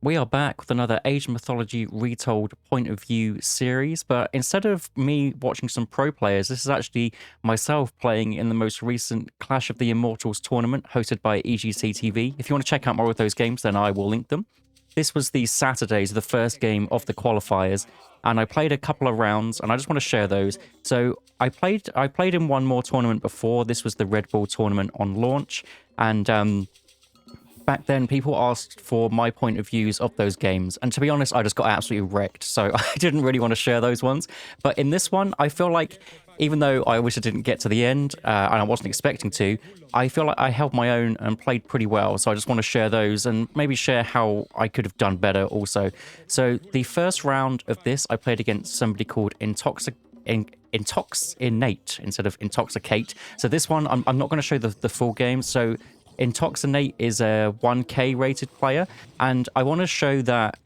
We are back with another Age of Mythology Retold point of view series, but instead of me watching some pro players, this is actually myself playing in the most recent Clash of the Immortals tournament hosted by EGCTV. If you want to check out more of those games, then I will link them. This was the Saturdays, the first game of the qualifiers, and I played a couple of rounds, and I just want to share those. So I played in one more tournament before. This was the Red Bull tournament on launch, and back then, people asked for my point of views of those games. And to be honest, I just got absolutely wrecked. So I didn't really want to share those ones. But in this one, I feel like, even though I wish I didn't get to the end, and I wasn't expecting to, I feel like I held my own and played pretty well. So I just want to share those and maybe share how I could have done better also. So the first round of this, I played against somebody called IntoxiNate instead of Intoxicate. So this one, I'm not going to show the full game. So IntoxiNate is a 1k rated player, and I want to show that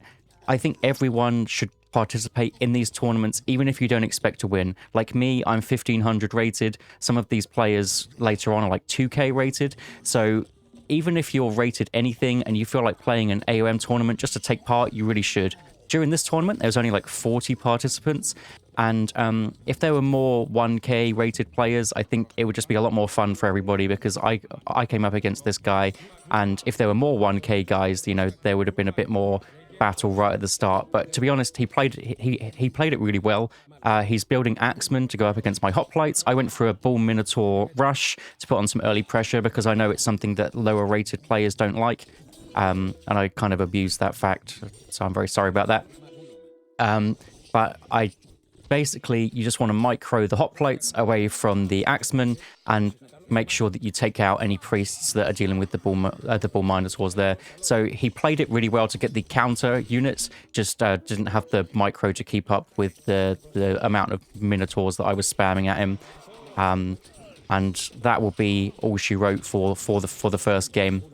I think everyone should participate in these tournaments, even if you don't expect to win. Like me, I'm 1500 rated. Some of these players later on are like 2k rated. So even if you're rated anything and you feel like playing an AoM tournament just to take part, you really should. During this tournament, there was only like 40 participants. And if there were more 1k rated players, I think it would just be a lot more fun for everybody, because I came up against this guy. And if there were more 1k guys, you know, there would have been a bit more battle right at the start. But to be honest, he played it really well. He's building Axeman to go up against my hoplites. I went for a Bull Minotaur rush to put on some early pressure, because I know it's something that lower rated players don't like. And I kind of abused that fact, so I'm very sorry about that. But basically, you just want to micro the hoplites away from the Axeman and make sure that you take out any priests that are dealing with the Bull Minotaurs there. So he played it really well to get the counter units, just didn't have the micro to keep up with the amount of Minotaurs that I was spamming at him. And that will be all she wrote for the first game.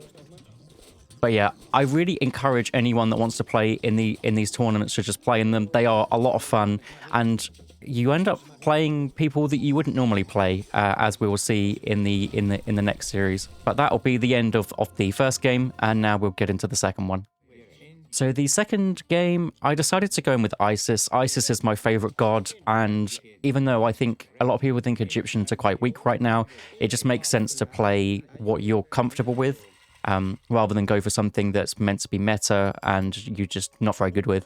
But yeah, I really encourage anyone that wants to play in these tournaments to just play in them. They are a lot of fun, and you end up playing people that you wouldn't normally play, as we will see in the next series. But that'll be the end of the first game, and now we'll get into the second one. So the second game, I decided to go in with Isis. Isis is my favorite god, and even though I think a lot of people think Egyptians are quite weak right now, it just makes sense to play what you're comfortable with. Rather than go for something that's meant to be meta and you're just not very good with.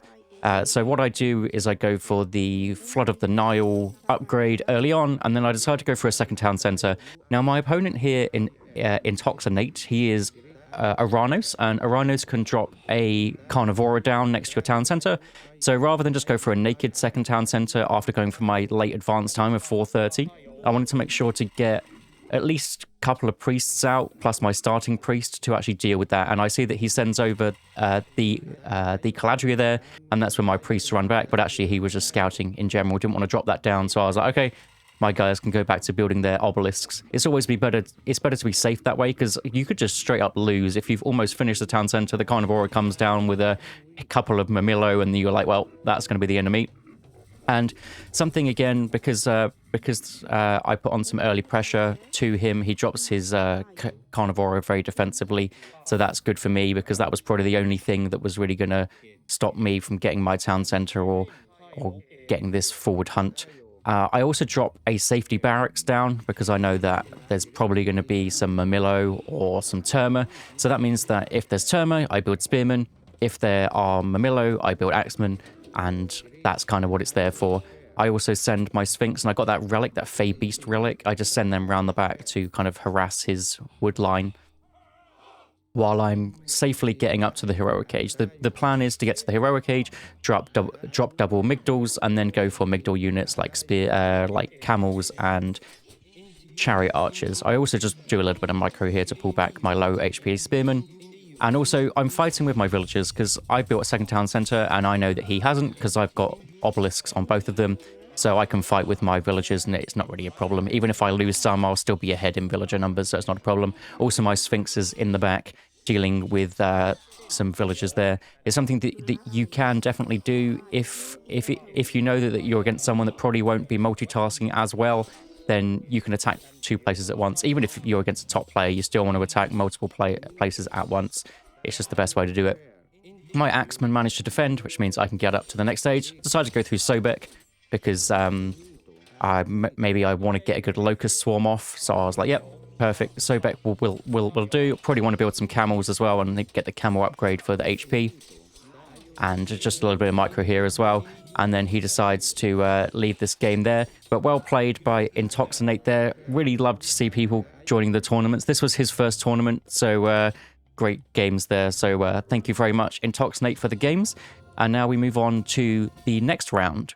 So what I do is I go for the Flood of the Nile upgrade early on, and then I decide to go for a second town center. Now, my opponent here in IntoxiNate, he is Aranos, and Aranos can drop a Carnivora down next to your town center. So rather than just go for a naked second town center after going for my late advance time of 4:30, I wanted to make sure to get at least a couple of priests out, plus my starting priest, to actually deal with that. And I see that he sends over the Caladria there, and that's when my priests run back. But actually, he was just scouting in general, didn't want to drop that down. So I was like, okay, my guys can go back to building their obelisks. It's better to be safe that way, because you could just straight up lose. If you've almost finished the town center, the Carnivora comes down with a couple of Mamillo, and you're like, well, that's going to be the enemy. And something again, because I put on some early pressure to him, he drops his Carnivora very defensively. So that's good for me, because that was probably the only thing that was really going to stop me from getting my town center or getting this forward hunt. I also drop a safety barracks down, because I know that there's probably going to be some Mamillo or some Terma. So that means that if there's Terma, I build Spearmen. If there are Mamillo, I build Axemen. And that's kind of what it's there for. I also send my Sphinx, and I got that relic, that Fey Beast relic. I just send them round the back to kind of harass his wood line while I'm safely getting up to the heroic cage. The plan is to get to the heroic cage, drop double Migdals, and then go for Migdal units like like camels and chariot archers. I also just do a little bit of micro here to pull back my low HP spearmen. And also, I'm fighting with my villagers, because I built a second town center, and I know that he hasn't, because I've got obelisks on both of them. So I can fight with my villagers, and it's not really a problem. Even if I lose some, I'll still be ahead in villager numbers, so it's not a problem. Also, my Sphinx is in the back, dealing with some villagers there. It's something that you can definitely do if you know that you're against someone that probably won't be multitasking as well. Then you can attack two places at once. Even if you're against a top player, you still want to attack multiple places at once. It's just the best way to do it. My Axeman managed to defend, which means I can get up to the next stage. Decided to go through Sobek because maybe I want to get a good Locust Swarm off. So I was like, yep, perfect. Sobek will do. Probably want to build some camels as well and get the camel upgrade for the HP. And just a little bit of micro here as well. And then he decides to leave this game there. But well played by IntoxiNate there. Really loved to see people joining the tournaments. This was his first tournament, so great games there. So thank you very much, IntoxiNate, for the games. And now we move on to the next round.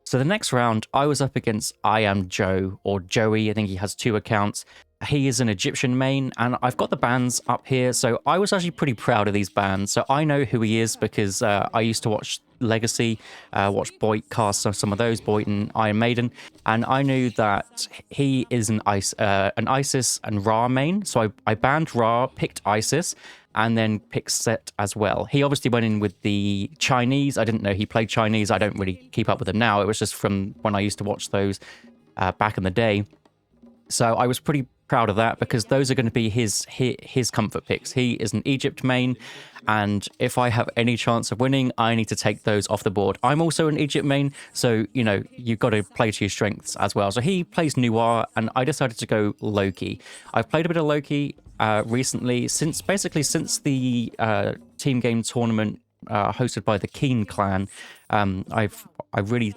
So the next round, I was up against IamJoe, or Joey. I think he has 2 accounts. He is an Egyptian main, and I've got the bans up here, so I was actually pretty proud of these bans. So I know who he is because I used to watch Legacy, watch Boyd cast some of those, Boyd and Iron Maiden, and I knew that he is an Isis and Ra main. So I banned Ra, picked Isis, and then picked Set as well. He obviously went in with the Chinese. I didn't know he played Chinese. I don't really keep up with him now. It was just from when I used to watch those back in the day. So I was pretty proud of that because those are going to be his comfort picks. He is an Egypt main, and if I have any chance of winning, I need to take those off the board. I'm also an Egypt main, so you know you've got to play to your strengths as well. So he plays Noir, and I decided to go Loki. I've played a bit of Loki recently, since the team game tournament hosted by the Keen clan. I've really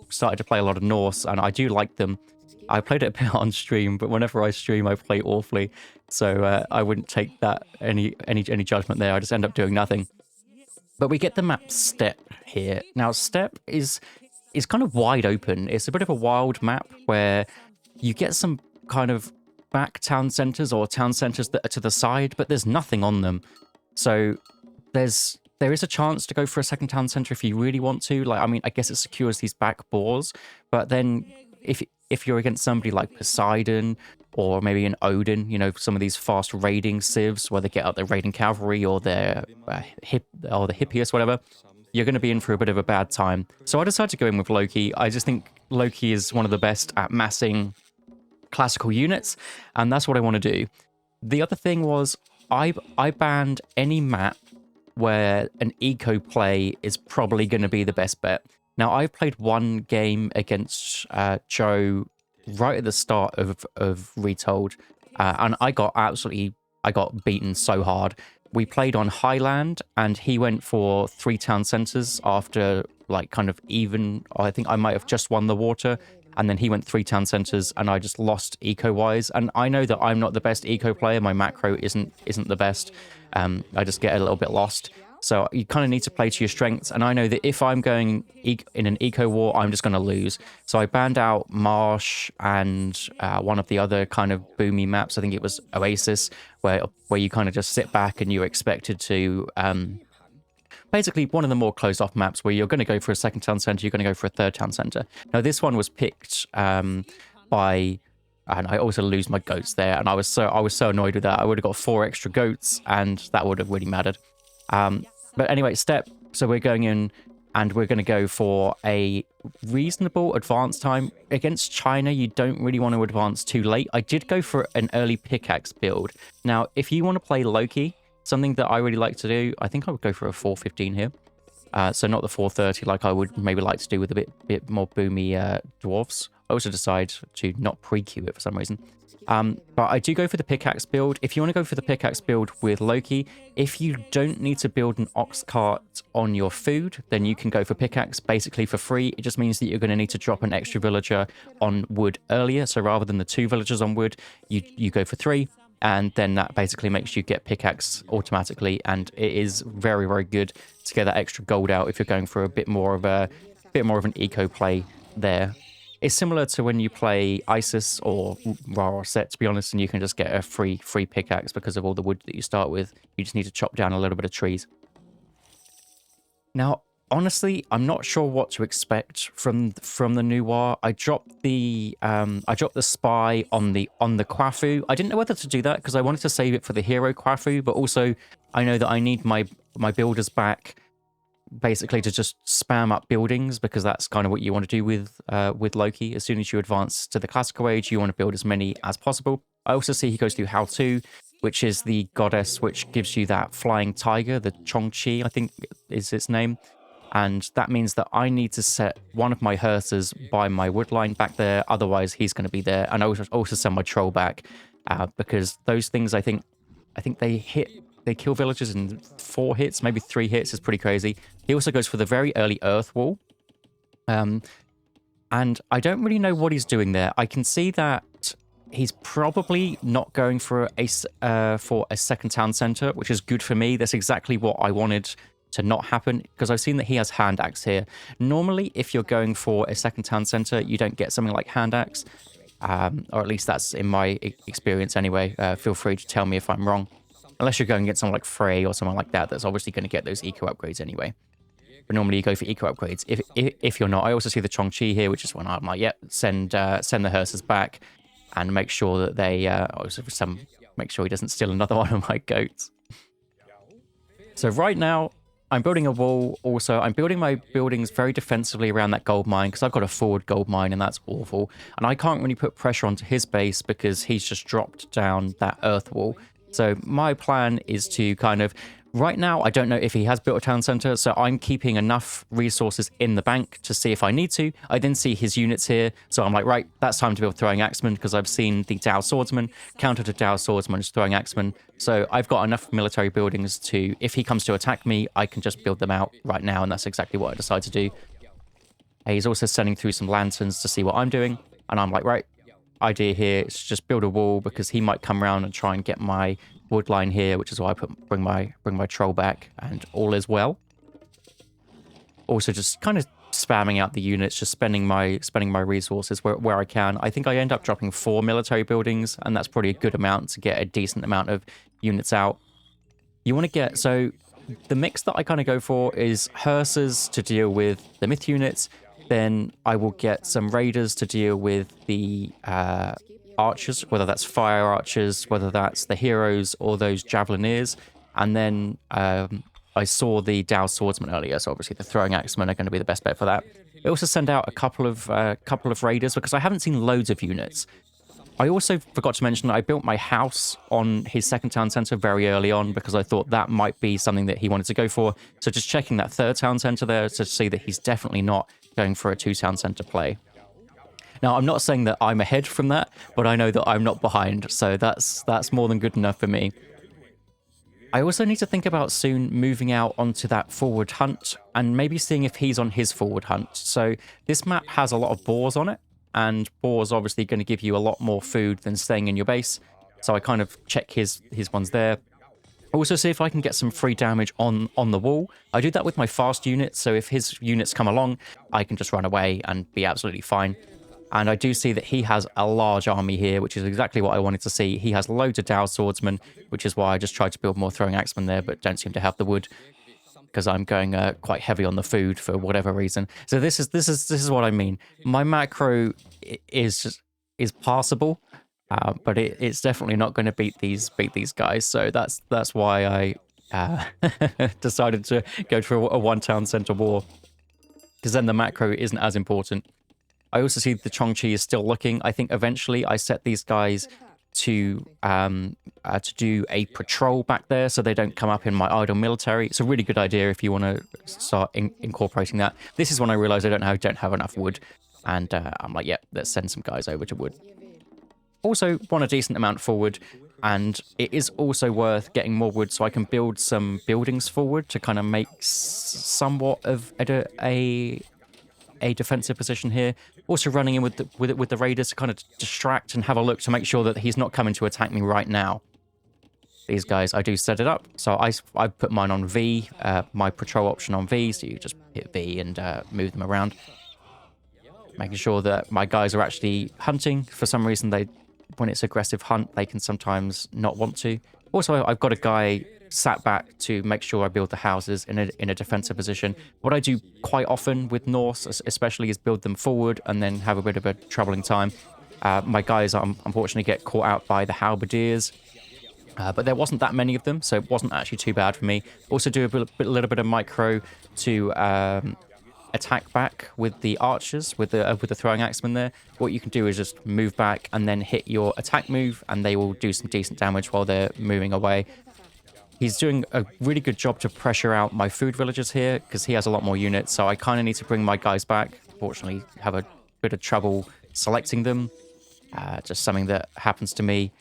started to play a lot of Norse, and I do like them. I played it a bit on stream, but whenever I stream, I play awfully. So I wouldn't take that any judgment there. I just end up doing nothing. But we get the map Steppe here. Now, Steppe is kind of wide open. It's a bit of a wild map where you get some kind of back town centers or town centers that are to the side, but there's nothing on them. So there is a chance to go for a second town center if you really want to. Like, I mean, I guess it secures these back boars, but then if you're against somebody like Poseidon or maybe an Odin, you know, some of these fast raiding civs where they get out their raiding cavalry or their the Hippias, whatever, you're going to be in for a bit of a bad time. So I decided to go in with Loki. I just think Loki is one of the best at massing classical units, and that's what I want to do. The other thing was I banned any map where an eco play is probably going to be the best bet. Now, I've played one game against Joe right at the start of Retold, and I got beaten so hard. We played on Highland, and he went for 3 town centers after, like, kind of even. I think I might have just won the water, and then he went 3 town centers, and I just lost eco-wise. And I know that I'm not the best eco player. My macro isn't the best. I just get a little bit lost. So you kind of need to play to your strengths. And I know that if I'm going in an eco war, I'm just going to lose. So I banned out Marsh and one of the other kind of boomy maps. I think it was Oasis, where you kind of just sit back and you're expected to... basically, one of the more closed off maps where you're going to go for a second town center, you're going to go for a third town center. Now, this one was picked by... And I also lose my goats there. And I was so annoyed with that. I would have got 4 extra goats, and that would have really mattered. But anyway, Steppe, so we're going in and we're going to go for a reasonable advance time. Against China, you don't really want to advance too late. I did go for an early pickaxe build. Now, if you want to play Loki, something that I really like to do, I think I would go for a 415 here. So not the 430 like I would maybe like to do with a bit more boomy dwarves. I also decide to not pre-queue it for some reason. But I do go for the pickaxe build. If you want to go for the pickaxe build with Loki, if you don't need to build an ox cart on your food, then you can go for pickaxe basically for free. It just means that you're going to need to drop an extra villager on wood earlier. So rather than the 2 villagers on wood, you go for 3. And then that basically makes you get pickaxe automatically. And it is very, very good to get that extra gold out if you're going for a bit more of an eco play there. It's similar to when you play Isis or Ra or Set, to be honest, and you can just get a free pickaxe because of all the wood that you start with. You just need to chop down a little bit of trees. Now, honestly, I'm not sure what to expect from the Noir. I dropped the spy on the Quafu. I didn't know whether to do that because I wanted to save it for the hero Quafu, but also I know that I need my builders back basically to just spam up buildings, because that's kind of what you want to do with Loki. As soon as you advance to the classical age, you want to build as many as possible. I also see he goes through how to, which is the goddess which gives you that flying tiger, the Chongqi, I think is its name. And that means that I need to set one of my hearses by my wood line back there. Otherwise, he's going to be there. And I also send my troll back because those things, I think they kill villagers in 4 hits, maybe 3 hits. Is pretty crazy. He also goes for the very early earth wall. And I don't really know what he's doing there. I can see that he's probably not going for a second town center, which is good for me. That's exactly what I wanted to not happen, because I've seen that he has hand axe here. Normally, if you're going for a second town center, you don't get something like hand axe, or at least that's in my experience anyway. Feel free to tell me if I'm wrong. Unless you're going to get someone like Frey or someone like that, that's obviously going to get those eco upgrades anyway. But normally you go for eco upgrades. If you're not, I also see the Chongqi here, which is when I'm like, yep, send the hearses back, and make sure that they make sure he doesn't steal another one of my goats. So right now, I'm building a wall. Also, I'm building my buildings very defensively around that gold mine because I've got a forward gold mine and that's awful. And I can't really put pressure onto his base because he's just dropped down that earth wall. So my plan is to kind of... Right now, I don't know if he has built a town center, so I'm keeping enough resources in the bank to see if I need to. I then see his units here, so I'm like, right, that's time to build throwing axemen, because I've seen the Dao swordsman counter to Dao swordsman is throwing axemen. So I've got enough military buildings to, if he comes to attack me, I can just build them out right now, and that's exactly what I decide to do. He's also sending through some lanterns to see what I'm doing, and I'm like, right, idea here is just build a wall, because he might come around and try and get my wood line here, which is why I bring my troll back, and all is well. Also, just kind of spamming out the units, just spending my resources where I can. I think I end up dropping 4 military buildings, and that's probably a good amount to get a decent amount of units out. You want to get, so the mix that I kind of go for is hearses to deal with the myth units, then I will get some raiders to deal with the archers, whether that's fire archers, whether that's the heroes or those javelineers. And then I saw the Dao swordsman earlier, so obviously the throwing axemen are going to be the best bet for that. I also send out a couple of raiders because I haven't seen loads of units. I also forgot to mention that I built my house on his second town center very early on because I thought that might be something that he wanted to go for. So just checking that third town center there to see that he's definitely not going for a 2 town center play. Now, I'm not saying that I'm ahead from that, but I know that I'm not behind, so that's more than good enough for me. I also need to think about soon moving out onto that forward hunt and maybe seeing if he's on his forward hunt. So this map has a lot of boars on it, and boars obviously going to give you a lot more food than staying in your base. So I kind of check his ones there. Also see if I can get some free damage on the wall. I do that with my fast units, so if his units come along, I can just run away and be absolutely fine. And I do see that he has a large army here, which is exactly what I wanted to see. He has loads of Dao swordsmen, which is why I just tried to build more throwing axemen there, but don't seem to have the wood because I'm going quite heavy on the food for whatever reason. So this is what I mean. My macro is passable, but it's definitely not going to beat these guys. So that's why I decided to go for a 1 town center war, because then the macro isn't as important. I also see the Chongqi is still looking. I think eventually I set these guys to do a patrol back there so they don't come up in my idle military. It's a really good idea if you want to start incorporating that. This is when I realized I don't have enough wood, and I'm like, yeah, let's send some guys over to wood. Also want a decent amount forward, and it is also worth getting more wood so I can build some buildings forward to kind of make somewhat of a defensive position here. Also running in with the raiders to kind of distract and have a look to make sure that he's not coming to attack me right now. These guys, I do set it up. So I put mine on V, my patrol option on V, so you just hit V and move them around. Making sure that my guys are actually hunting. For some reason, when it's aggressive hunt, they can sometimes not want to. Also, I've got a guy sat back to make sure I build the houses in a defensive position. What I do quite often with Norse, especially, is build them forward and then have a bit of a troubling time. My guys, unfortunately, get caught out by the halberdiers, but there wasn't that many of them, so it wasn't actually too bad for me. Also do a little bit of micro to attack back with the archers, with the throwing axemen there, what you can do is just move back and then hit your attack move, and they will do some decent damage while they're moving away. He's doing a really good job to pressure out my food villagers here because he has a lot more units, so I kind of need to bring my guys back. Fortunately, have a bit of trouble selecting them. Just something that happens to me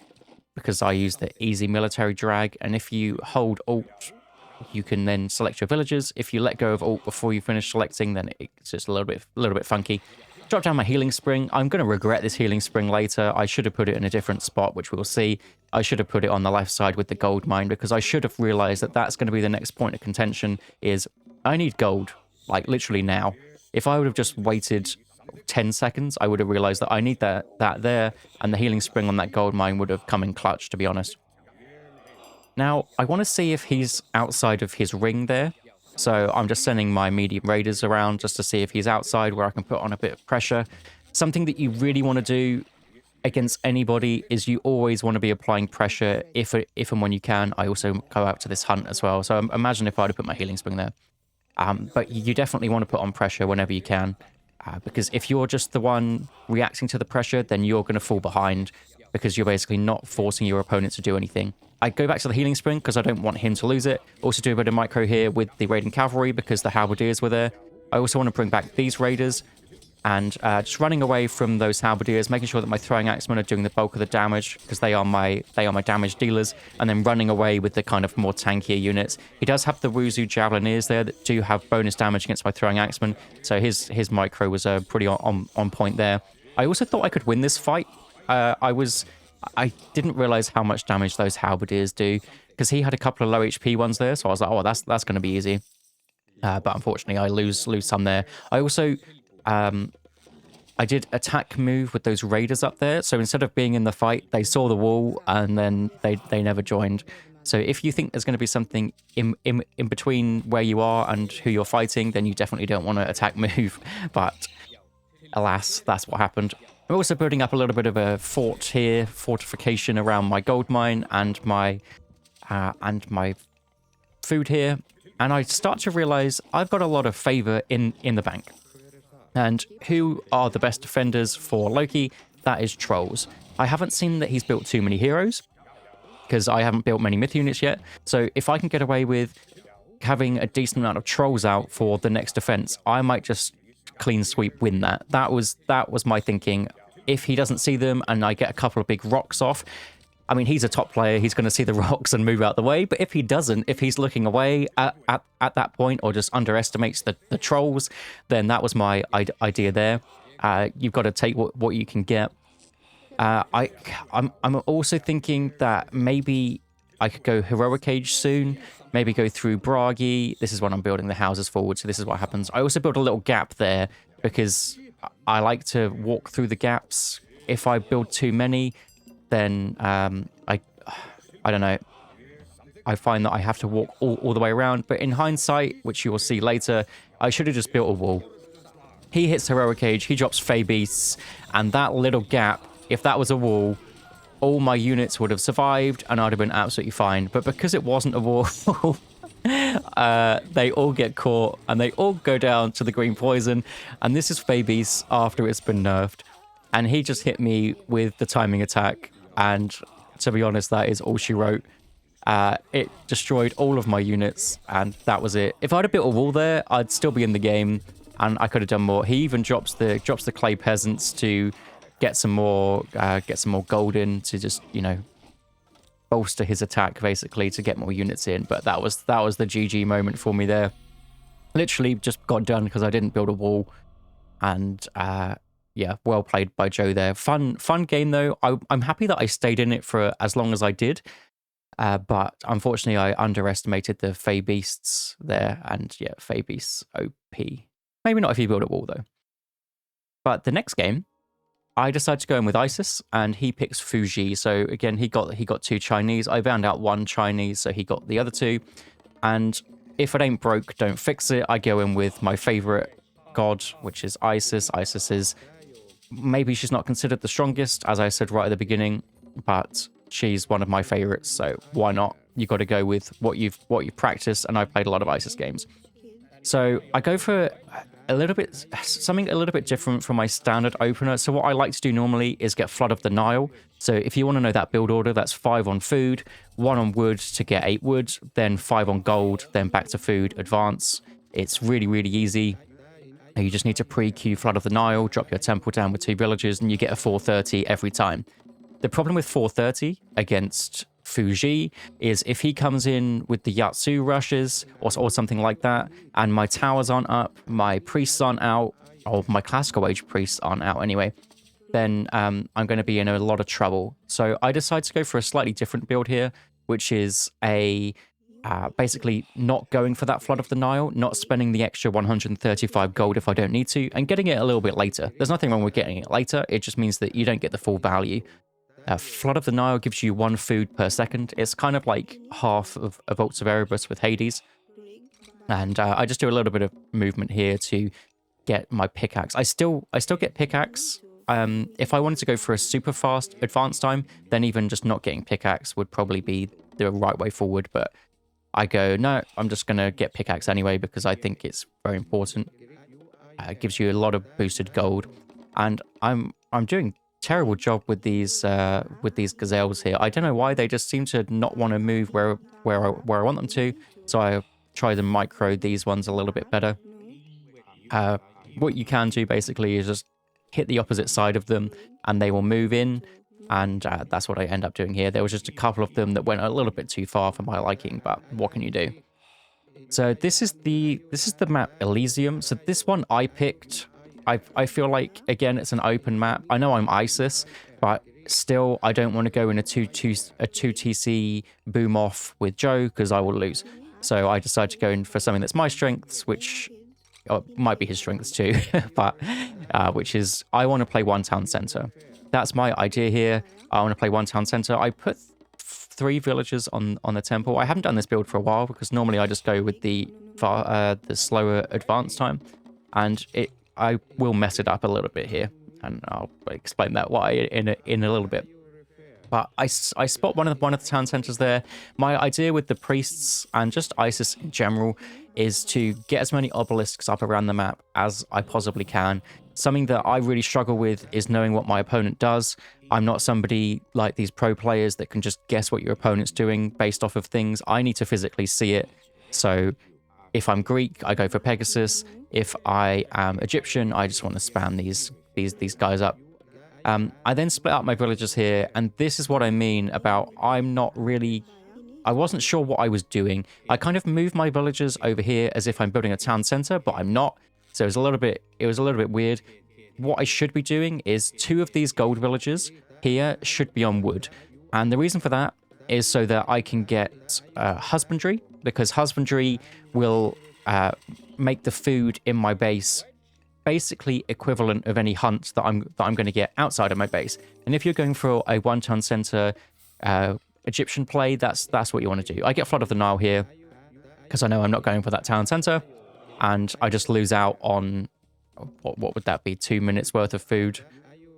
because I use the easy military drag, and if you hold Alt, you can then select your villagers. If you let go of Alt before you finish selecting, then it's just a little bit funky. Drop down my healing spring. I'm going to regret this healing spring later. I should have put it in a different spot, which we'll see. I should have put it on the left side with the gold mine because I should have realized that that's going to be the next point of contention is I need gold, like literally now. If I would have just waited 10 seconds, I would have realized that I need that there, and the healing spring on that gold mine would have come in clutch, to be honest. Now, I want to see if he's outside of his ring there. So I'm just sending my medium raiders around just to see if he's outside where I can put on a bit of pressure. Something that you really want to do against anybody is you always want to be applying pressure if and when you can. I also go out to this hunt as well. So imagine if I'd have put my healing spring there. But you definitely want to put on pressure whenever you can. Because if you're just the one reacting to the pressure, then you're going to fall behind because you're basically not forcing your opponent to do anything. I go back to the healing spring because I don't want him to lose it. Also do a bit of micro here with the raiding cavalry because the halberdiers were there. I also want to bring back these raiders and just running away from those halberdiers, making sure that my throwing axemen are doing the bulk of the damage because they are my damage dealers, and then running away with the kind of more tankier units. He does have the Wuzu Javelineers there that do have bonus damage against my throwing axemen, so his micro was pretty on point there. I also thought I could win this fight. I didn't realize how much damage those halberdiers do because he had a couple of low HP ones there, so I was like, oh, that's going to be easy. But unfortunately, I lose some there. I also I did attack move with those raiders up there, so instead of being in the fight, they saw the wall and then they never joined. So if you think there's going to be something in between where you are and who you're fighting, then you definitely don't want to attack move. But alas, that's what happened. I'm also building up a little bit of a fort here, fortification around my gold mine and my food here. And I start to realize I've got a lot of favor in the bank. And who are the best defenders for Loki? That is trolls. I haven't seen that he's built too many heroes because I haven't built many myth units yet. So if I can get away with having a decent amount of trolls out for the next defense, I might just clean sweep win that. That was my thinking. If he doesn't see them and I get a couple of big rocks off, I mean, he's a top player. He's going to see the rocks and move out the way. But if he doesn't, if he's looking away at that point or just underestimates the trolls, then that was my idea there. You've got to take what you can get. I'm also thinking that maybe I could go Heroic Age soon. Maybe go through Bragi. This is when I'm building the houses forward, so this is what happens. I also build a little gap there because I like to walk through the gaps. If I build too many, then I don't know. I find that I have to walk all the way around. But in hindsight, which you will see later, I should have just built a wall. He hits Heroic Age, he drops Fey Beasts, and that little gap, if that was a wall, all my units would have survived and I'd have been absolutely fine. But because it wasn't a wall, they all get caught and they all go down to the green poison. And this is Fey Beasts after it's been nerfed. And he just hit me with the timing attack. And to be honest, that is all she wrote. It destroyed all of my units, and that was it. If I'd have built a wall there, I'd still be in the game, and I could have done more. He even drops the clay peasants to get some more gold in to just, you know, bolster his attack basically to get more units in. But that was the GG moment for me there. Literally just got done because I didn't build a wall, and yeah, well played by Joe there. Fun game though. I'm happy that I stayed in it for as long as I did. But unfortunately, I underestimated the Fey Beasts there. And yeah, Fey Beasts OP. Maybe not if you build a wall though. But the next game, I decided to go in with Isis, and he picks Fuji. So again, he got two Chinese. I found out one Chinese, so he got the other two. And if it ain't broke, don't fix it. I go in with my favorite god, which is Isis. Isis is... maybe she's not considered the strongest, as I said right at the beginning, but she's one of my favorites, so why not? You got to go with what you've practiced, and I've played a lot of Isis games. So I go for something a little bit different from my standard opener. So what I like to do normally is get Flood of the Nile. So if you want to know that build order, that's 5 on food, 1 on wood to get 8 wood, then 5 on gold, then back to food, advance. It's really, really easy. You just need to pre-queue Flood of the Nile, drop your temple down with 2 villages, and you get a 430 every time. The problem with 430 against Fuji is if he comes in with the Yatsu rushes or something like that, and my towers aren't up, my priests aren't out, or my classical age priests aren't out anyway, then I'm going to be in a lot of trouble. So I decided to go for a slightly different build here, which is basically not going for that Flood of the Nile, not spending the extra 135 gold if I don't need to, and getting it a little bit later. There's nothing wrong with getting it later, it just means that you don't get the full value. Flood of the Nile gives you 1 food per second. It's kind of like half of Vaults of Erebus with Hades. And I just do a little bit of movement here to get my pickaxe. I still get pickaxe. If I wanted to go for a super fast advance time, then even just not getting pickaxe would probably be the right way forward. But I go, no, I'm just going to get pickaxe anyway because I think it's very important. It gives you a lot of boosted gold. And I'm doing terrible job with these gazelles here. I don't know why they just seem to not want to move where I want them to. So I try to micro these ones a little bit better. What you can do basically is just hit the opposite side of them and they will move in, and that's what I end up doing here. There was just a couple of them that went a little bit too far for my liking, but what can you do? So this is the map Elysium. So this one I picked. I feel like, again, it's an open map. I know I'm ISIS, but still, I don't want to go in a 2 TC boom off with Joe because I will lose. So I decided to go in for something that's my strengths, which might be his strengths too, but which is I want to play 1 town center. That's my idea here. I want to play 1 town center. I put 3 villagers on the temple. I haven't done this build for a while because normally I just go with the slower advance time, and I will mess it up a little bit here, and I'll explain that why in a little bit. But I spot one of the town centers there. My idea with the priests and just ISIS in general is to get as many obelisks up around the map as I possibly can. Something that I really struggle with is knowing what my opponent does. I'm not somebody like these pro players that can just guess what your opponent's doing based off of things. I need to physically see it. So if I'm Greek, I go for Pegasus. If I am Egyptian, I just want to spam these guys up. I then split up my villagers here, and this is what I mean about I wasn't sure what I was doing. I kind of moved my villagers over here as if I'm building a town center, but I'm not. So it was a little bit weird. What I should be doing is 2 of these gold villagers here should be on wood. And the reason for that is so that I can get husbandry, because husbandry will make the food in my base basically equivalent of any hunt that I'm going to get outside of my base. And if you're going for a 1 town center Egyptian play, that's what you want to do. I get Flood of the Nile here because I know I'm not going for that town center, and I just lose out on what would that be, 2 minutes worth of food.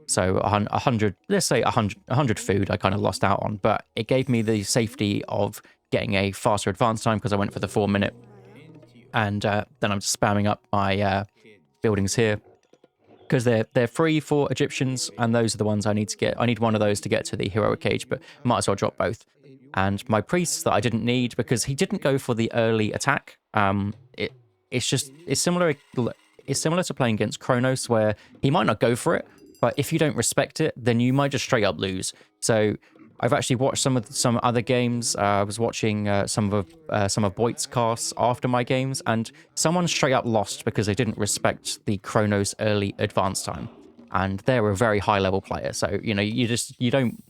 So 100, let's say 100 food I kind of lost out on, but it gave me the safety of getting a faster advance time because I went for the 4 minute. And then I'm just spamming up my buildings here because they're free for Egyptians, and those are the ones I need to get. I need one of those to get to the heroic cage, but might as well drop both. And my priests that I didn't need because he didn't go for the early attack. It's similar to playing against Kronos, where he might not go for it, but if you don't respect it, then you might just straight up lose. So I've actually watched some other games. I was watching some of Boyd's casts after my games, and someone straight up lost because they didn't respect the Kronos early advance time, and they're a very high level player. So you don't.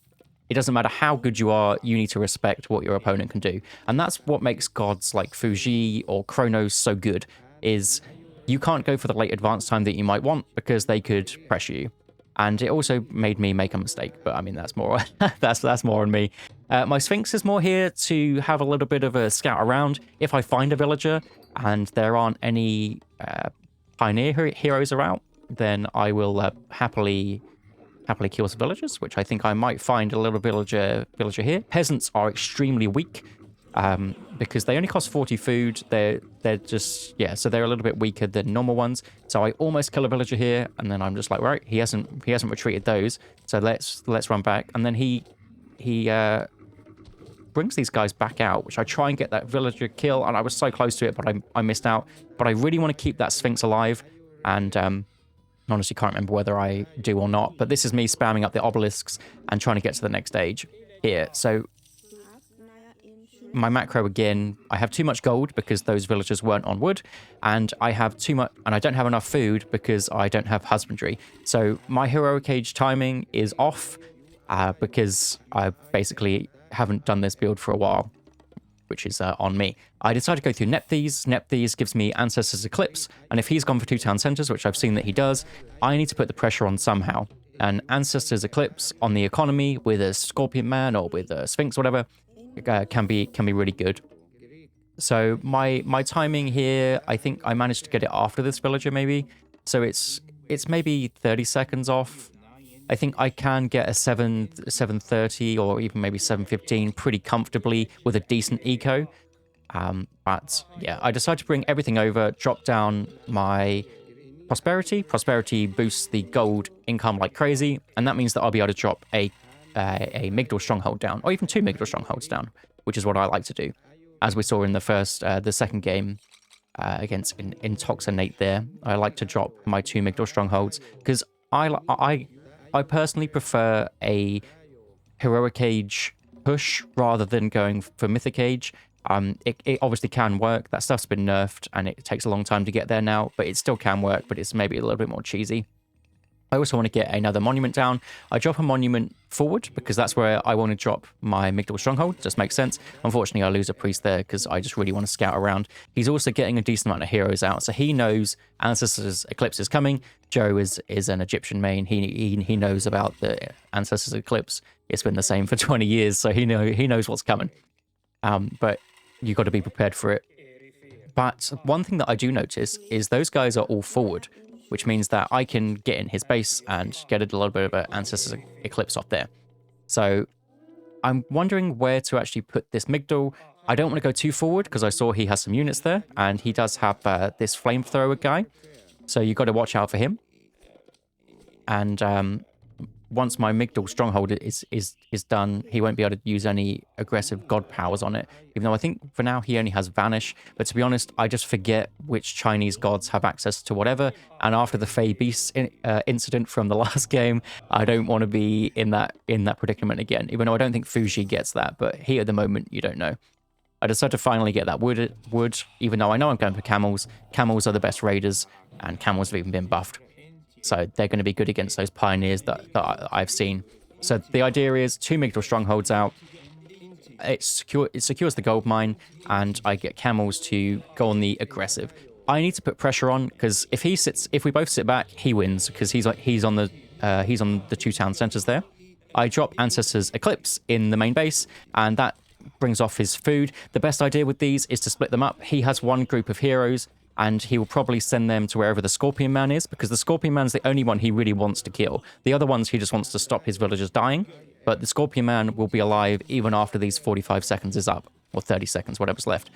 It doesn't matter how good you are, you need to respect what your opponent can do, and that's what makes gods like Fuji or Kronos so good. Is you can't go for the late advance time that you might want because they could pressure you. And it also made me make a mistake, but I mean, that's more that's more on me. My Sphinx is more here to have a little bit of a scout around. If I find a villager and there aren't any pioneer heroes around, then I will happily kill some villagers, which I think I might find a little villager here. Peasants are extremely weak. because they only cost 40 food. They're just, yeah, so they're a little bit weaker than normal ones. So I almost kill a villager here, and then I'm just like, right, he hasn't retreated those, so let's run back. And then he brings these guys back out, which I try and get that villager kill, and I was so close to it, but I missed out. But I really want to keep that Sphinx alive, and honestly can't remember whether I do or not. But this is me spamming up the obelisks and trying to get to the next stage here. So my macro again, I have too much gold because those villagers weren't on wood, and I have too much, and I don't have enough food because I don't have husbandry. So my heroic age timing is off because I basically haven't done this build for a while, which is on me. I decided to go through Nephthys. Nephthys gives me Ancestors Eclipse, and if he's gone for 2 town centers, which I've seen that he does, I need to put the pressure on somehow. And Ancestors Eclipse on the economy with a Scorpion Man or with a Sphinx, whatever, can be really good. So my timing here, I think I managed to get it after this villager maybe. So it's maybe 30 seconds off. I think I can get a 7:30 or even maybe 7:15 pretty comfortably with a decent eco. But yeah, I decided to bring everything over, drop down my prosperity. Prosperity boosts the gold income like crazy, and that means that I'll be able to drop a Migdal stronghold down, or even 2 Migdal strongholds down, which is what I like to do, as we saw in the second game against IntoxiNate. There, I like to drop my 2 Migdal strongholds because I personally prefer a heroic age push rather than going for mythic age. It obviously can work. That stuff's been nerfed and it takes a long time to get there now, but it still can work, but it's maybe a little bit more cheesy. I also want to get another monument down. I drop a monument forward because that's where I want to drop my Migdal stronghold. Just makes sense. Unfortunately, I lose a priest there because I just really want to scout around. He's also getting a decent amount of heroes out, so he knows Ancestors Eclipse is coming. Joe is an Egyptian main. He knows about the Ancestors Eclipse. It's been the same for 20 years, so he knows what's coming. But you got to be prepared for it. But one thing that I do notice is those guys are all forward, which means that I can get in his base and get a little bit of an Ancestors Eclipse off there. So I'm wondering where to actually put this Migdal. I don't want to go too forward because I saw he has some units there, and he does have this flamethrower guy. So you got to watch out for him. And once my Migdal stronghold is done, he won't be able to use any aggressive god powers on it, even though I think for now he only has Vanish. But to be honest, I just forget which Chinese gods have access to whatever, and after the Fey Beast incident from the last game, I don't want to be in that predicament again, even though I don't think Fuji gets that, but here at the moment you don't know. I decided to finally get that wood, even though I know I'm going for camels. Camels are the best raiders, and camels have even been buffed. So they're going to be good against those pioneers that I've seen. So the idea is 2 Migdal strongholds out. It secures the gold mine, and I get camels to go on the aggressive. I need to put pressure on because if we both sit back, he wins because he's on the 2 town centers there. I drop Ancestors Eclipse in the main base, and that brings off his food. The best idea with these is to split them up. He has one group of heroes, and he will probably send them to wherever the Scorpion Man is, because the Scorpion Man's the only one he really wants to kill. The other ones, he just wants to stop his villagers dying, but the Scorpion Man will be alive even after these 45 seconds is up, or 30 seconds, whatever's left.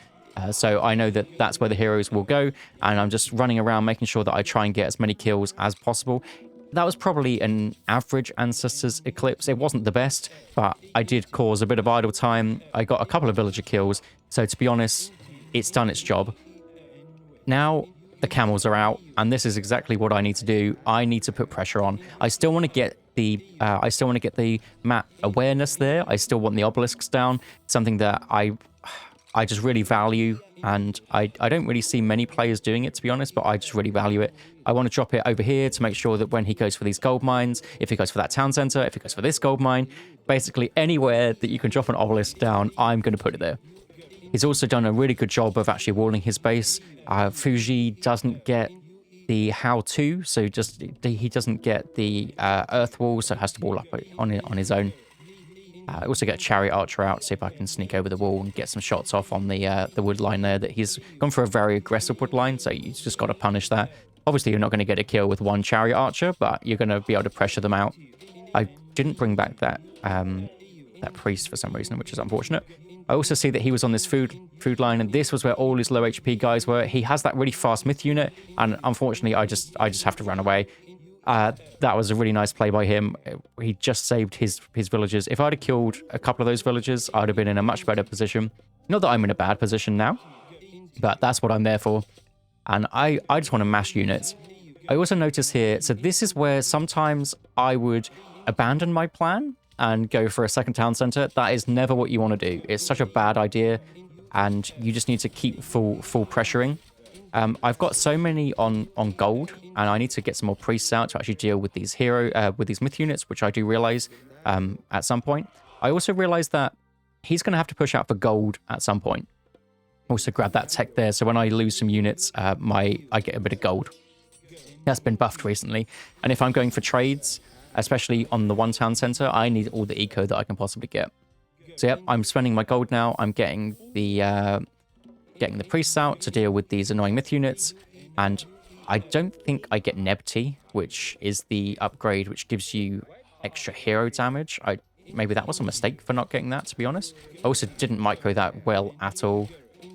So I know that that's where the heroes will go, and I'm just running around making sure that I try and get as many kills as possible. That was probably an average Ancestors Eclipse. It wasn't the best, but I did cause a bit of idle time. I got a couple of villager kills, so to be honest, it's done its job. Now the camels are out, and this is exactly what I need to do. I need to put pressure on. I still want to get the map awareness there. I still want the obelisks down, something that I just really value, and I don't really see many players doing it, to be honest, but I just really value it. I want to drop it over here to make sure that when he goes for these gold mines, if he goes for that town center, if he goes for this gold mine, basically anywhere that you can drop an obelisk down, I'm going to put it there. He's also done a really good job of actually walling his base. Fuji doesn't get the how-to, so he doesn't get the earth wall, so has to wall up on his own. I also get a chariot archer out, see if I can sneak over the wall and get some shots off on the wood line there. That he's gone for a very aggressive wood line, so you just got to punish that. Obviously, you're not going to get a kill with one chariot archer, but you're going to be able to pressure them out. I didn't bring back that priest for some reason, which is unfortunate. I also see that he was on this food line, and this was where all his low HP guys were. He has that really fast myth unit, and unfortunately, I just have to run away. That was a really nice play by him. He just saved his villagers. If I'd have killed a couple of those villagers, I'd have been in a much better position. Not that I'm in a bad position now, but that's what I'm there for. And I just want to mash units. I also notice here, so this is where sometimes I would abandon my plan and go for a second town center. That is never what you want to do. It's such a bad idea, and you just need to keep full pressuring. I've got so many on gold, and I need to get some more priests out to actually deal with these with these myth units, which I do realize at some point. I also realize that he's going to have to push out for gold at some point. Also grab that tech there, so when I lose some units, I get a bit of gold. That's been buffed recently, and if I'm going for trades, especially on the one town center, I need all the eco that I can possibly get. So yep, I'm spending my gold now. I'm getting the priests out to deal with these annoying myth units, and I don't think I get Nebty, which is the upgrade which gives you extra hero damage. Maybe that was a mistake for not getting that, to be honest. I also didn't micro that well at all.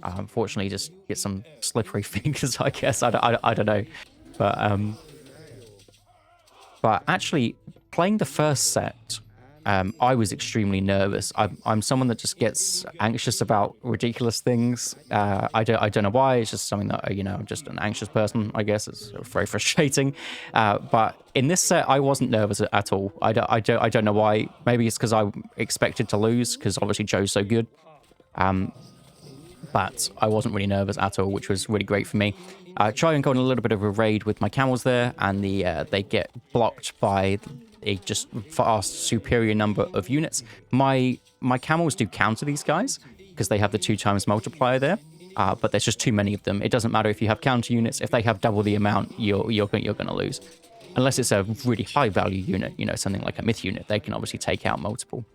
Unfortunately, just get some slippery fingers, I guess. I don't know. But actually, playing the first set, I was extremely nervous. I'm someone that just gets anxious about ridiculous things. I don't know why. It's just something that, I'm just an anxious person, I guess. It's very frustrating. But in this set, I wasn't nervous at all. I don't know why. Maybe it's because I expected to lose, because obviously Joe's so good. But I wasn't really nervous at all, which was really great for me. Try and go on a little bit of a raid with my camels there, and they get blocked by a just vast superior number of units. My camels do counter these guys because they have the 2x multiplier there, but there's just too many of them. It doesn't matter if you have counter units. If they have double the amount, you're going to lose. Unless it's a really high value unit, something like a myth unit, they can obviously take out multiple.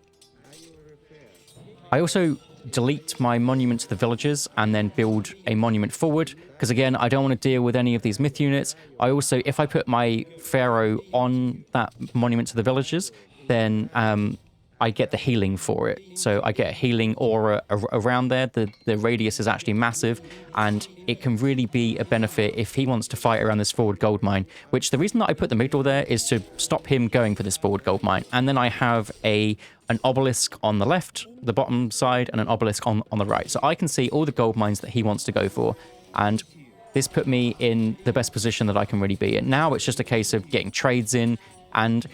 I also delete my monument to the villagers and then build a monument forward, because again, I don't want to deal with any of these myth units. I also, if I put my pharaoh on that monument to the villagers, then I get the healing for it. So I get a healing aura around there. The radius is actually massive, and it can really be a benefit if he wants to fight around this forward gold mine, which the reason that I put the middle there is to stop him going for this forward gold mine. And then I have an obelisk on the left, the bottom side, and an obelisk on the right. So I can see all the gold mines that he wants to go for. And this put me in the best position that I can really be in. Now it's just a case of getting trades in, and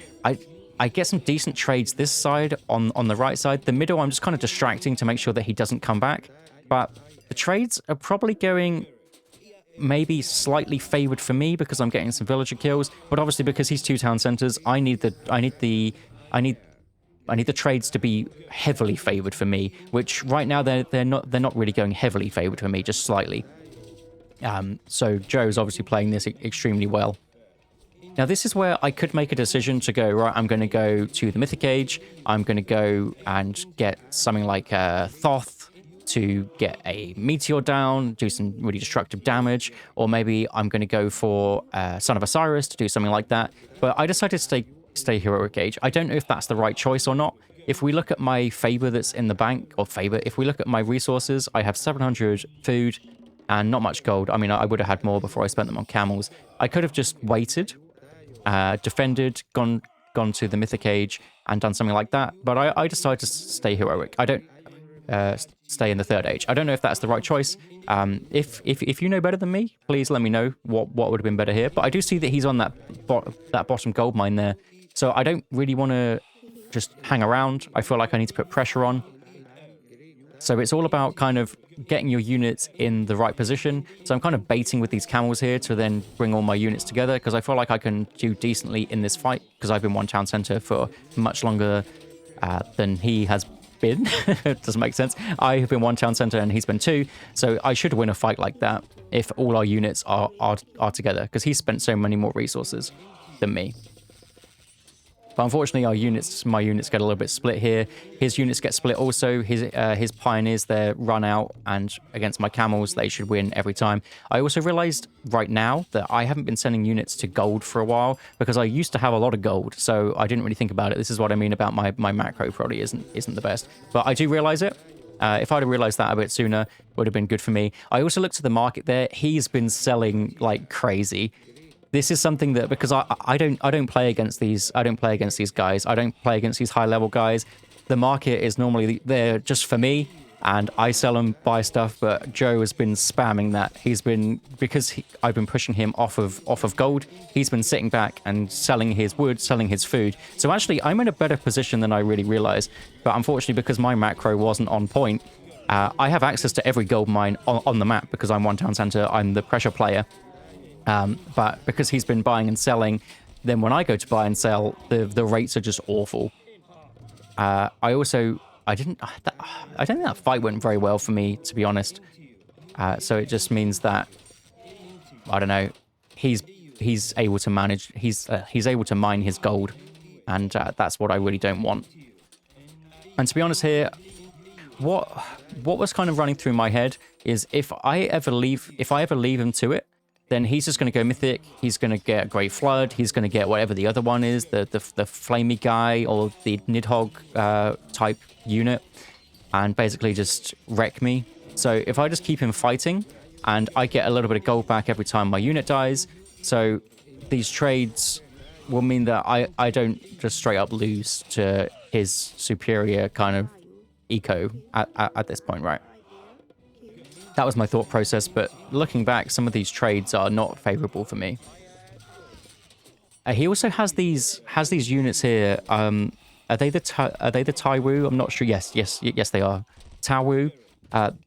I get some decent trades this side on the right side. The middle, I'm just kind of distracting to make sure that he doesn't come back. But the trades are probably going maybe slightly favored for me because I'm getting some villager kills. But obviously because he's 2 town centers, I need the trades to be heavily favored for me, which right now they're not really going heavily favored for me, just slightly. So Joe's obviously playing this extremely well. Now, this is where I could make a decision to go, right, I'm going to go to the Mythic Age. I'm going to go and get something like Thoth to get a meteor down, do some really destructive damage. Or maybe I'm going to go for Son of Osiris to do something like that. But I decided to stay Heroic Age. I don't know if that's the right choice or not. If we look at my favor that's in the bank, if we look at my resources, I have 700 food and not much gold. I mean, I would have had more before I spent them on camels. I could have just waited, defended, gone to the Mythic Age and done something like that. But I decided to stay Heroic. I don't stay in the Third Age. I don't know if that's the right choice. If you know better than me, please let me know what would have been better here. But I do see that he's on that bottom gold mine there. So I don't really want to just hang around. I feel like I need to put pressure on. So it's all about kind of getting your units in the right position. So I'm kind of baiting with these camels here to then bring all my units together, because I feel like I can do decently in this fight, because I've been one town center for much longer than he has been. It doesn't make sense. I have been one town center and he's been 2. So I should win a fight like that if all our units are together, because he's spent so many more resources than me. But unfortunately, my units get a little bit split here. His units get split also. His pioneers there run out, and against my camels, they should win every time. I also realized right now that I haven't been sending units to gold for a while, because I used to have a lot of gold, so I didn't really think about it. This is what I mean about my macro probably isn't the best. But I do realize it, If I'd have realized that a bit sooner, it would have been good for me. I also looked at the market there. He's been selling like crazy. This is something that, because I don't play against these guys. I don't play against these high level guys. The market is normally there just for me, and I sell and buy stuff. But Joe has been spamming that. He's been, because I've been pushing him off of gold. He's been sitting back and selling his wood, selling his food. So actually, I'm in a better position than I really realized. But unfortunately, because my macro wasn't on point, I have access to every gold mine on the map because I'm one town center. I'm the pressure player. But because he's been buying and selling, then when I go to buy and sell, the rates are just awful. I don't think that fight went very well for me, to be honest. So it just means that, I don't know, he's able to manage, he's able to mine his gold, and that's what I really don't want. And to be honest here, what was kind of running through my head is if I ever leave him to it, then he's just going to go mythic. He's going to get a Great Flood. He's going to get whatever the other one is, the flamey guy or the Nidhogg type unit, and basically just wreck me. So if I just keep him fighting, and I get a little bit of gold back every time my unit dies, so these trades will mean that I don't just straight up lose to his superior kind of eco at this point, right? That was my thought process, but looking back, some of these trades are not favorable for me. He also has these units here. Are they the Taiwu? I'm not sure. Yes, they are. Taiwu.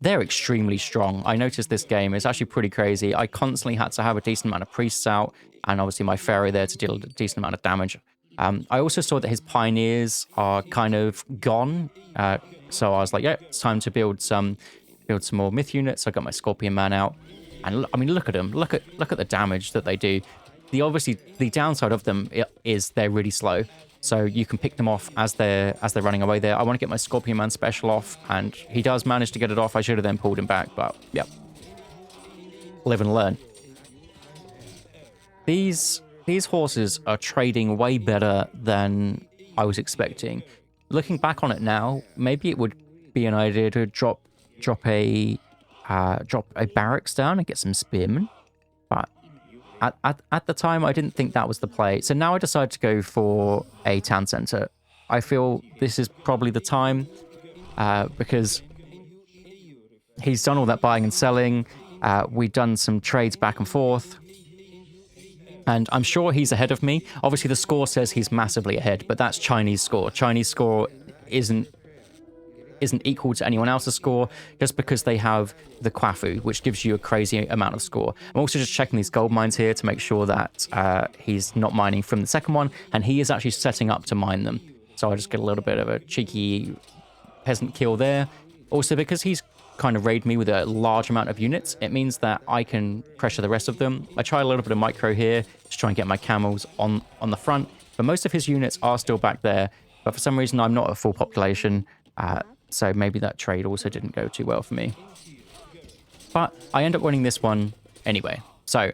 They're extremely strong. I noticed this game is actually pretty crazy. I constantly had to have a decent amount of priests out, and obviously my fairy there to deal a decent amount of damage. I also saw that his pioneers are kind of gone, so I was like, yeah, it's time to build some more myth units. I got my Scorpion Man out, and I mean, look at them. Look at the damage that they do. The downside of them is they're really slow, so you can pick them off as they're running away there. I want to get my Scorpion Man special off, and he does manage to get it off. I should have then pulled him back, but yeah, live and learn. These horses are trading way better than I was expecting. Looking back on it now, maybe it would be an idea to drop a barracks down and get some spearmen, but at the time I didn't think that was the play. So now I decided to go for a town center. I feel this is probably the time, because he's done all that buying and selling. We've done some trades back and forth, and I'm sure he's ahead of me. Obviously the score says he's massively ahead, but that's Chinese score. Chinese score isn't equal to anyone else's score just because they have the Quafu, which gives you a crazy amount of score. I'm also just checking these gold mines here to make sure that he's not mining from the second one, and he is actually setting up to mine them. So I just get a little bit of a cheeky peasant kill there. Also, because he's kind of raided me with a large amount of units, it means that I can pressure the rest of them. I try a little bit of micro here to try and get my camels on the front, but most of his units are still back there. But for some reason, I'm not at full population. So maybe that trade also didn't go too well for me. But I end up winning this one anyway. So,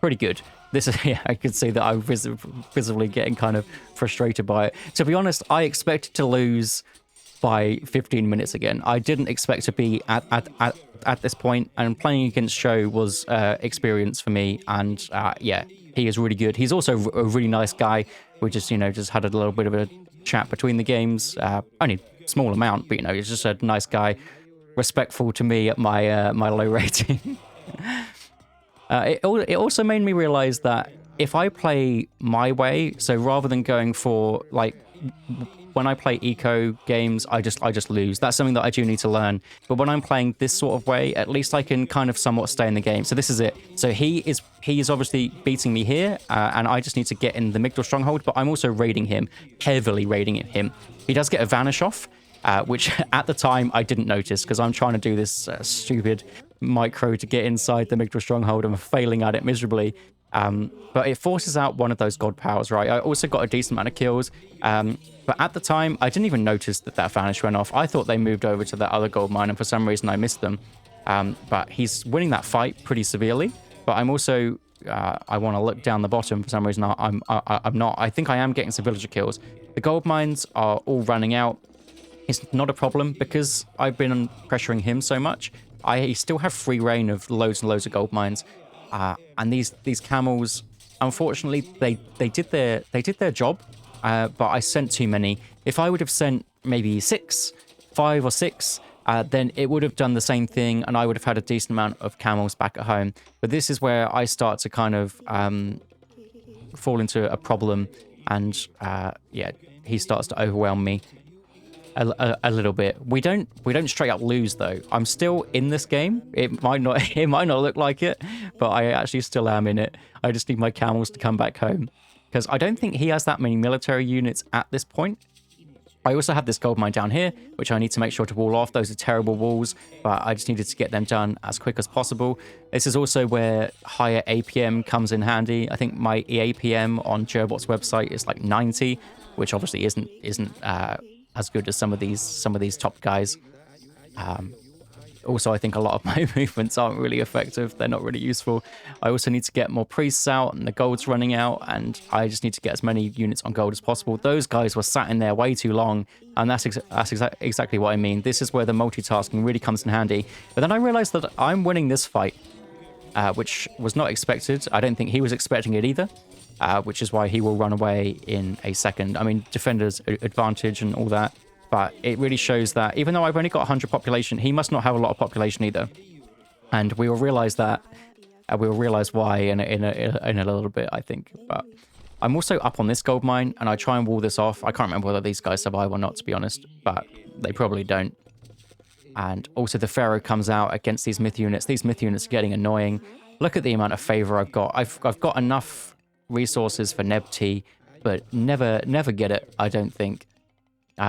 pretty good. This is, yeah, I could see that I'm visibly getting kind of frustrated by it. To be honest, I expected to lose by 15 minutes again. I didn't expect to be at this point, and playing against Joe was experience for me. And yeah, he is really good. He's also a really nice guy. We just had a little bit of a chat between the games. Only small amount, but he's just a nice guy, respectful to me at my my low rating. It also made me realize that if I play my way, so rather than going for like when I play eco games, I just lose. That's something that I do need to learn. But when I'm playing this sort of way, at least I can kind of somewhat stay in the game. So this is it. So he is obviously beating me here, and I just need to get in the Migdal stronghold. But I'm also raiding him, heavily raiding him. He does get a vanish off, which at the time I didn't notice because I'm trying to do this stupid micro to get inside the Migdal stronghold and failing at it miserably. But it forces out one of those god powers, right? I also got a decent amount of kills. But at the time, I didn't even notice that vanish went off. I thought they moved over to that other gold mine, and for some reason I missed them. But he's winning that fight pretty severely. But I'm also, I want to look down the bottom for some reason. I'm not. I think I am getting some villager kills. The gold mines are all running out. It's not a problem because I've been pressuring him so much. I still have free reign of loads and loads of gold mines, and these camels, unfortunately, they did their job, but I sent too many. If I would have sent maybe 5 or 6, then it would have done the same thing, and I would have had a decent amount of camels back at home. But this is where I start to kind of fall into a problem, and yeah, he starts to overwhelm me a little bit. We don't straight up lose though. I'm still in this game. It might not look like it, but I actually still am in it. I just need my camels to come back home because I don't think he has that many military units at this point. I also have this gold mine down here, which I need to make sure to wall off. Those are terrible walls, but I just needed to get them done as quick as possible. This is also where higher APM comes in handy. I think my APM on Gerbot's website is like 90, which obviously isn't as good as some of these top guys. Also, I think a lot of my movements aren't really effective. They're not really useful. I also need to get more priests out, and the gold's running out, and I just need to get as many units on gold as possible. Those guys were sat in there way too long, and that's exactly what I mean. This is where the multitasking really comes in handy. But then I realized that I'm winning this fight, which was not expected. I don't think he was expecting it either, which is why he will run away in a second. I mean, defender's advantage and all that. But it really shows that even though I've only got 100 population, he must not have a lot of population either. And we will realize that. We will realize why in a little bit, I think. But I'm also up on this gold mine, and I try and wall this off. I can't remember whether these guys survive or not, to be honest. But they probably don't. And also the Pharaoh comes out against these myth units. These myth units are getting annoying. Look at the amount of favor I've got. I've got enough resources for Neb T, but never get it, I don't think.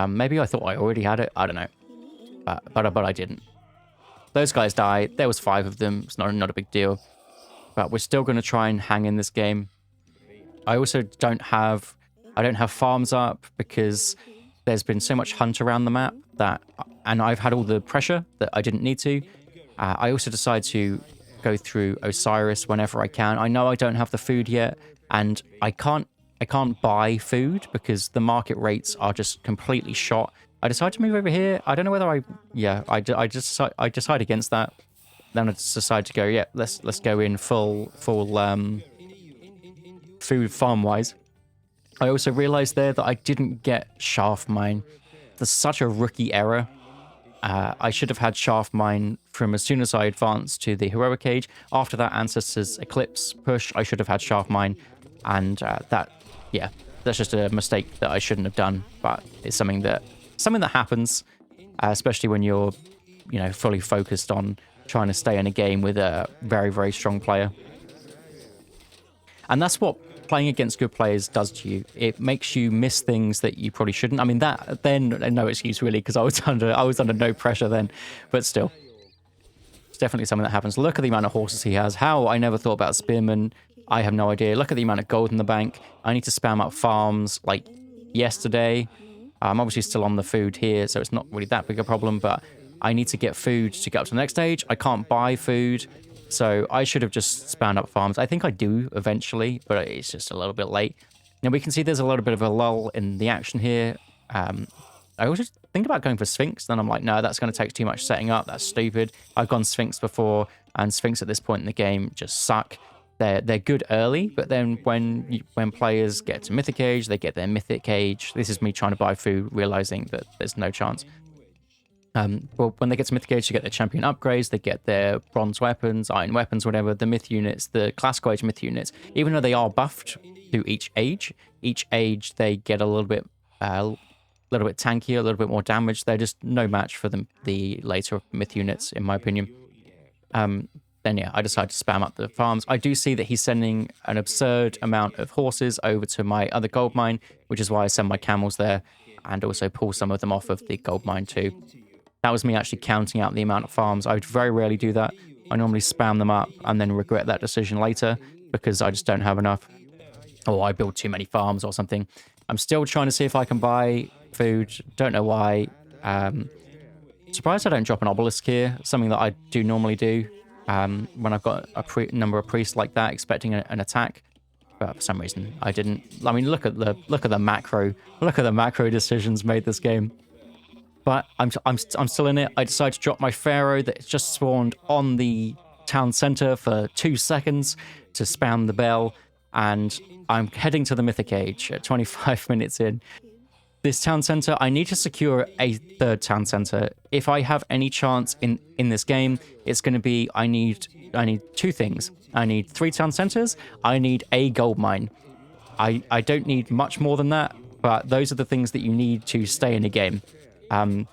Maybe I thought I already had it. I don't know. But I didn't. Those guys die. There was 5 of them. It's not a big deal. But we're still going to try and hang in this game. I also don't have farms up because there's been so much hunt around the map and I've had all the pressure that I didn't need to. I also decide to go through Osiris whenever I can. I know I don't have the food yet, and I can't buy food because the market rates are just completely shot. I decide to move over here. I don't know whether I decide against that. Then I just decide to go, yeah, let's go in full food farm wise. I also realized there that I didn't get shaft mine. There's such a rookie error. I should have had shaft mine from as soon as I advanced to the heroic age. After that Ancestors Eclipse push, I should have had shaft mine, and that's just a mistake that I shouldn't have done. But it's something that happens, especially when you're, fully focused on trying to stay in a game with a very, very strong player. And that's what playing against good players does to you. It makes you miss things that you probably shouldn't. I mean, that then no excuse really, because I was under no pressure then, but still, it's definitely something that happens. Look at the amount of horses he has. How I never thought about spearmen, I have no idea. Look at the amount of gold in the bank. I need to spam up farms like yesterday. I'm obviously still on the food here, so it's not really that big a problem, but I need to get food to get up to the next stage. I can't buy food. So I should have just spammed up farms. I think I do eventually, but it's just a little bit late. Now we can see there's a little bit of a lull in the action here. I was just thinking about going for Sphinx. Then I'm like, no, that's going to take too much setting up. That's stupid. I've gone Sphinx before, and Sphinx at this point in the game just suck. They're good early, but then when players get to Mythic Age, they get their Mythic Age. This is me trying to buy food, realizing that there's no chance. Well, when they get to Mythic Age, they get their champion upgrades, they get their bronze weapons, iron weapons, whatever, the myth units, the classical age myth units. Even though they are buffed through each age they get a little bit tankier, a little bit more damage. They're just no match for the later myth units, in my opinion. Then yeah, I decided to spam up the farms. I do see that he's sending an absurd amount of horses over to my other gold mine, which is why I send my camels there and also pull some of them off of the gold mine too. That was me actually counting out the amount of farms. I would very rarely do that. I normally spam them up and then regret that decision later because I just don't have enough. Or I build too many farms or something. I'm still trying to see if I can buy food. Don't know why. Surprised I don't drop an obelisk here. Something that I do normally do when I've got a number of priests like that expecting an attack. But for some reason I didn't. I mean, look at the macro. Look at the macro decisions made this game. But I'm still in it. I decide to drop my Pharaoh that just spawned on the town center for 2 seconds to spam the bell, and I'm heading to the Mythic Age at 25 minutes in. This town center, I need to secure a third town center. If I have any chance in this game, it's going to be I need 2 things. I need 3 town centers. I need a gold mine. I don't need much more than that, but those are the things that you need to stay in a game. If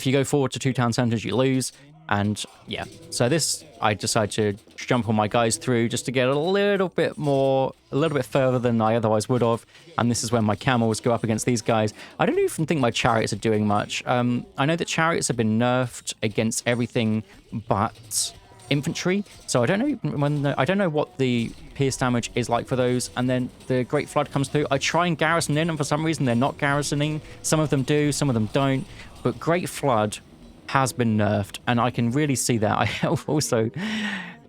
you go forward to 2 town centers, you lose. And yeah, so this, I decide to jump all my guys through just to get a little bit further than I otherwise would have. And this is when my camels go up against these guys. I don't even think my chariots are doing much. I know that chariots have been nerfed against everything but infantry, so I don't know what the pierce damage is like for those. And then the Great Flood comes through. I try and garrison in, and for some reason they're not garrisoning. Some of them do, some of them don't. But Great Flood has been nerfed, and I can really see that.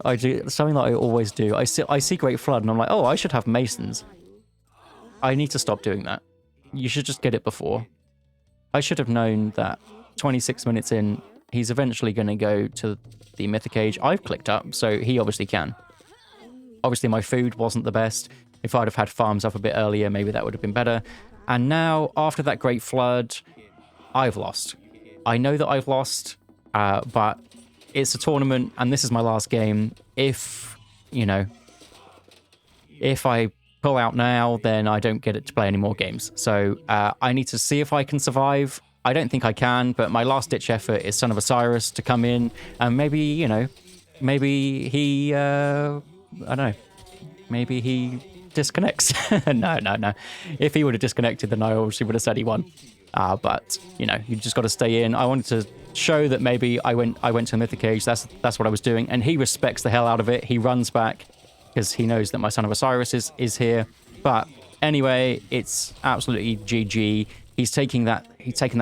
I do something that I always do. I see Great Flood, and I'm like, oh, I should have masons. I need to stop doing that. You should just get it before. I should have known that 26 minutes in, he's eventually going to go to the Mythic Age. I've clicked up, so he obviously can. Obviously, my food wasn't the best. If I'd have had farms up a bit earlier, maybe that would have been better. And now, after that Great Flood, I've lost. I know that I've lost, but it's a tournament, and this is my last game. If I pull out now, then I don't get it to play any more games. So I need to see if I can survive. I don't think I can, but my last-ditch effort is Son of Osiris to come in, and maybe he, I don't know, maybe he disconnects. No. If he would have disconnected, then I obviously would have said he won. But you just got to stay in. I wanted to show that maybe I went to the Mythic Age. That's what I was doing, and he respects the hell out of it. He runs back because he knows that my Son of Osiris is here. But anyway, it's absolutely GG. He's taking that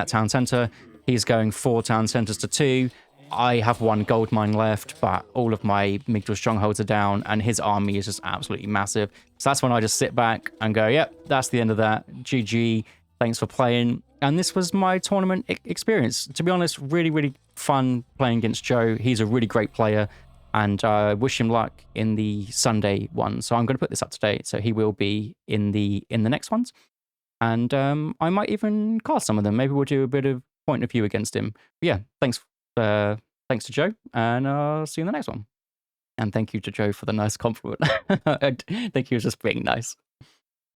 town center. He's going 4 town centers to 2. I have 1 gold mine left, but all of my Migdal strongholds are down, and his army is just absolutely massive. So that's when I just sit back and go, yep, that's the end of that. GG. Thanks for playing. And this was my tournament experience. To be honest, really, really fun playing against Joe. He's a really great player, and I wish him luck in the Sunday one. So I'm going to put this up today, so he will be in the next ones. And I might even cast some of them. Maybe we'll do a bit of point of view against him. But yeah, thanks to Joe, and I'll see you in the next one. And thank you to Joe for the nice compliment. I think he was just being nice.